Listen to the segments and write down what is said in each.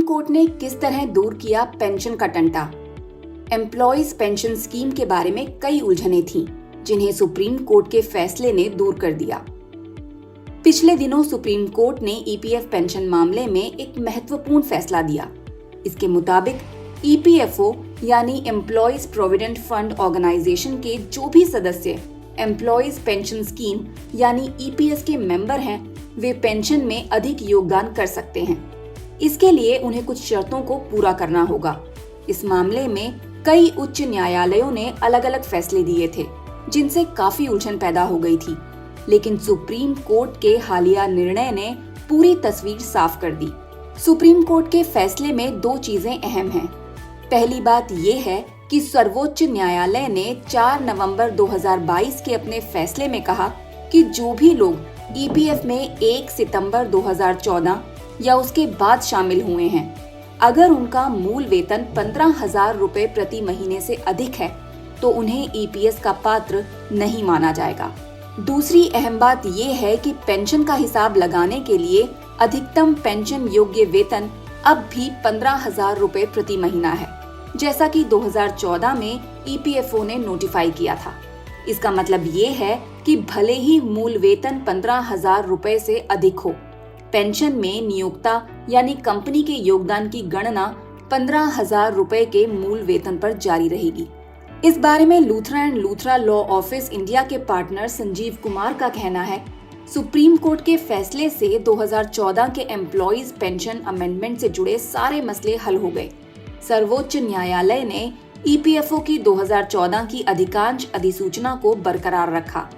Court ने किस तरह दूर किया पेंशन का टंटा। एम्प्लॉयज पेंशन स्कीम के बारे में कई उलझनें थीं, जिन्हें सुप्रीम कोर्ट के फैसले ने दूर कर दिया। पिछले दिनों सुप्रीम कोर्ट ने ईपीएफ पेंशन मामले में एक महत्वपूर्ण फैसला दिया। इसके मुताबिक ईपीएफओ यानी एम्प्लॉयज प्रोविडेंट फंड ऑर्गेनाइजेशन के जो भी सदस्य एम्प्लॉयज पेंशन स्कीम यानी ईपीएस के मेंबर हैं, वे पेंशन में अधिक योगदान कर सकते हैं। इसके लिए उन्हें कुछ शर्तों को पूरा करना होगा। इस मामले में कई उच्च न्यायालयों ने अलग अलग फैसले दिए थे, जिनसे काफी उलझन पैदा हो गई थी। लेकिन सुप्रीम कोर्ट के हालिया निर्णय ने पूरी तस्वीर साफ कर दी। सुप्रीम कोर्ट के फैसले में दो चीजें अहम हैं। पहली बात ये है कि सर्वोच्च न्यायालय ने 4 नवंबर 2022 के अपने फैसले में कहा कि जो भी लोग ईपीएफ में 1 सितंबर 2014 या उसके बाद शामिल हुए हैं, अगर उनका मूल वेतन 15,000 रुपए प्रति महीने से अधिक है, तो उन्हें ईपीएस का पात्र नहीं माना जाएगा। दूसरी अहम बात यह है कि पेंशन का हिसाब लगाने के लिए अधिकतम पेंशन योग्य वेतन अब भी 15,000 रुपए प्रति महीना है, जैसा कि 2014 में ईपीएफओ ने नोटिफाई किया था। इसका मतलब ये है कि भले ही मूल वेतन 15,000 रुपए से अधिक हो, पेंशन में नियोक्ता यानी कंपनी के योगदान की गणना 15,000 रुपए के मूल वेतन पर जारी रहेगी। इस बारे में Luthra and Luthra law office India के पार्टनर संजीव कुमार का कहना है, सुप्रीम कोर्ट के फैसले से 2014 के एम्प्लॉयज पेंशन अमेंडमेंट से जुड़े सारे मसले हल हो गए। सर्वोच्च न्यायालय ने ईपीएफओ की 2014 की अधिकांश अधिसूचना को बरकरार रखा।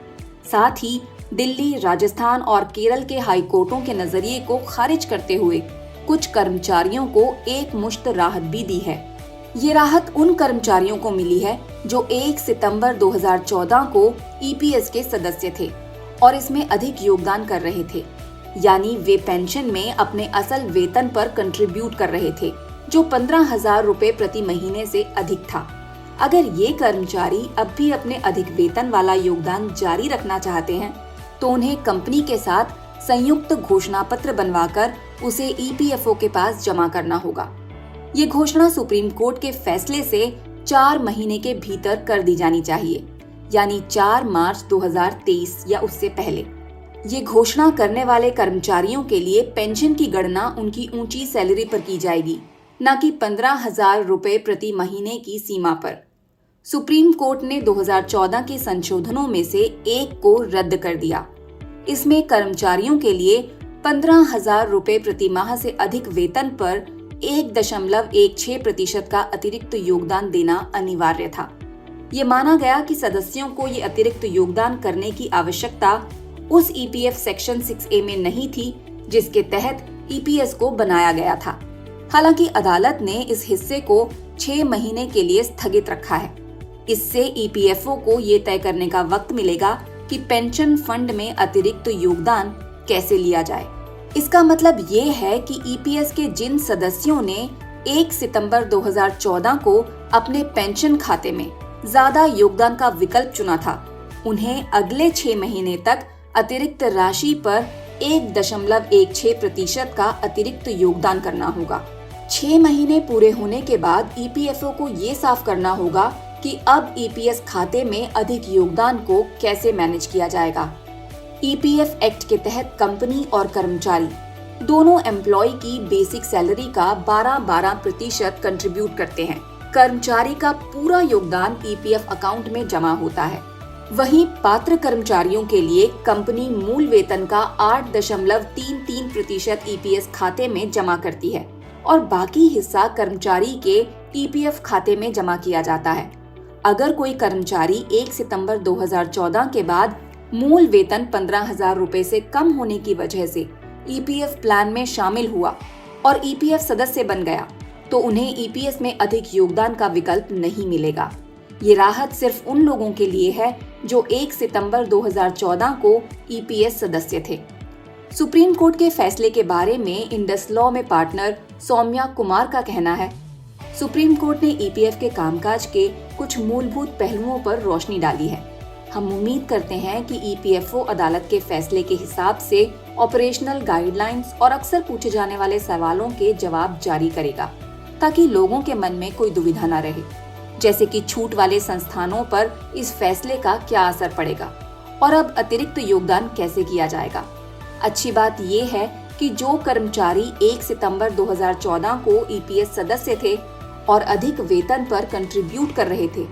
साथ ही दिल्ली, राजस्थान और केरल के हाई कोर्टों के नजरिए को खारिज करते हुए कुछ कर्मचारियों को एक मुश्त राहत भी दी है। ये राहत उन कर्मचारियों को मिली है जो 1 सितंबर 2014 को ईपीएस के सदस्य थे और इसमें अधिक योगदान कर रहे थे, यानी वे पेंशन में अपने असल वेतन पर कंट्रीब्यूट कर रहे थे, जो 15,000 रुपए प्रति महीने से अधिक था। अगर ये कर्मचारी अब भी अपने अधिक वेतन वाला योगदान जारी रखना चाहते हैं, तो उन्हें कंपनी के साथ संयुक्त घोषणा पत्र बनवाकर उसे ईपीएफओ के पास जमा करना होगा। ये घोषणा सुप्रीम कोर्ट के फैसले से 4 महीने के भीतर कर दी जानी चाहिए, यानी 4 मार्च 2023 या उससे पहले। ये घोषणा करने वाले कर्मचारियों के लिए पेंशन की गणना उनकी ऊंची सैलरी पर की जाएगी, न कि 15,000 रुपए प्रति महीने की सीमा पर। सुप्रीम कोर्ट ने 2014 के संशोधनों में से एक को रद्द कर दिया। इसमें कर्मचारियों के लिए 15,000 रुपए प्रति माह से अधिक वेतन पर 1.16% का अतिरिक्त योगदान देना अनिवार्य था। ये माना गया कि सदस्यों को ये अतिरिक्त योगदान करने की आवश्यकता उस ईपीएफ सेक्शन 6A में नहीं थी, जिसके तहत ईपीएस को बनाया गया था। हालांकि अदालत ने इस हिस्से को 6 महीने के लिए स्थगित रखा है। इससे ईपीएफओ को ये तय करने का वक्त मिलेगा कि पेंशन फंड में अतिरिक्त योगदान कैसे लिया जाए। इसका मतलब ये है कि ईपीएस के जिन सदस्यों ने 1 सितंबर 2014 को अपने पेंशन खाते में ज्यादा योगदान का विकल्प चुना था, उन्हें अगले 6 महीने तक अतिरिक्त राशि पर 1.16% का अतिरिक्त योगदान करना होगा। 6 महीने पूरे होने के बाद ईपीएफओ को ये साफ करना होगा कि अब ईपीएस खाते में अधिक योगदान को कैसे मैनेज किया जाएगा। ईपीएफ एक्ट के तहत कंपनी और कर्मचारी दोनों एम्प्लॉय की बेसिक सैलरी का 12% कंट्रीब्यूट करते हैं। कर्मचारी का पूरा योगदान ईपीएफ अकाउंट में जमा होता है। वहीं पात्र कर्मचारियों के लिए कंपनी मूल वेतन का 8.33% ईपीएस खाते में जमा करती है और बाकी हिस्सा कर्मचारी के ईपीएफ खाते में जमा किया जाता है। अगर कोई कर्मचारी 1 सितंबर 2014 के बाद मूल वेतन 15,000 रुपए से कम होने की वजह से ईपीएफ प्लान में शामिल हुआ और ईपीएफ सदस्य बन गया, तो उन्हें ईपीएस में अधिक योगदान का विकल्प नहीं मिलेगा। ये राहत सिर्फ उन लोगों के लिए है जो 1 सितंबर 2014 को ईपीएस सदस्य थे। सुप्रीम कोर्ट के फैसले के बारे में इंडस लॉ में पार्टनर सौम्या कुमार का कहना है, सुप्रीम कोर्ट ने ईपीएफ के कामकाज के कुछ मूलभूत पहलुओं पर रोशनी डाली है। हम उम्मीद करते हैं कि ईपीएफओ अदालत के फैसले के हिसाब से ऑपरेशनल गाइडलाइंस और अक्सर पूछे जाने वाले सवालों के जवाब जारी करेगा, ताकि लोगों के मन में कोई दुविधा न रहे, जैसे कि छूट वाले संस्थानों पर इस फैसले का क्या असर पड़ेगा और अब अतिरिक्त योगदान कैसे किया जाएगा। अच्छी बात ये है कि जो कर्मचारी 1 सितंबर 2014 को ईपीएस सदस्य थे और अधिक वेतन पर कंट्रीब्यूट कर रहे थे,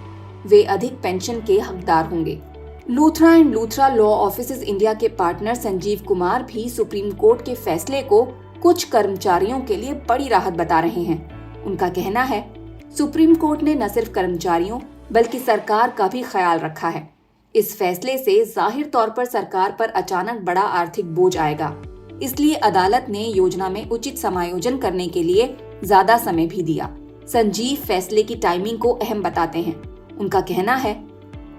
वे अधिक पेंशन के हकदार होंगे। Luthra and Luthra law offices India के पार्टनर संजीव कुमार भी सुप्रीम कोर्ट के फैसले को कुछ कर्मचारियों के लिए बड़ी राहत बता रहे हैं। उनका कहना है, सुप्रीम कोर्ट ने न सिर्फ कर्मचारियों बल्कि सरकार का भी ख्याल रखा है। इस फैसले से जाहिर तौर पर सरकार पर अचानक बड़ा आर्थिक बोझ आएगा, इसलिए अदालत ने योजना में उचित समायोजन करने के लिए ज्यादा समय भी दिया। संजीव फैसले की टाइमिंग को अहम बताते हैं। उनका कहना है,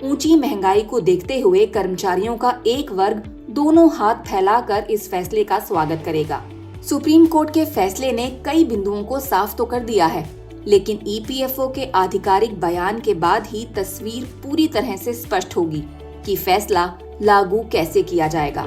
ऊंची महंगाई को देखते हुए कर्मचारियों का एक वर्ग दोनों हाथ फैलाकर इस फैसले का स्वागत करेगा। सुप्रीम कोर्ट के फैसले ने कई बिंदुओं को साफ तो कर दिया है, लेकिन ईपीएफओ के आधिकारिक बयान के बाद ही तस्वीर पूरी तरह से स्पष्ट होगी कि फैसला लागू कैसे किया जाएगा।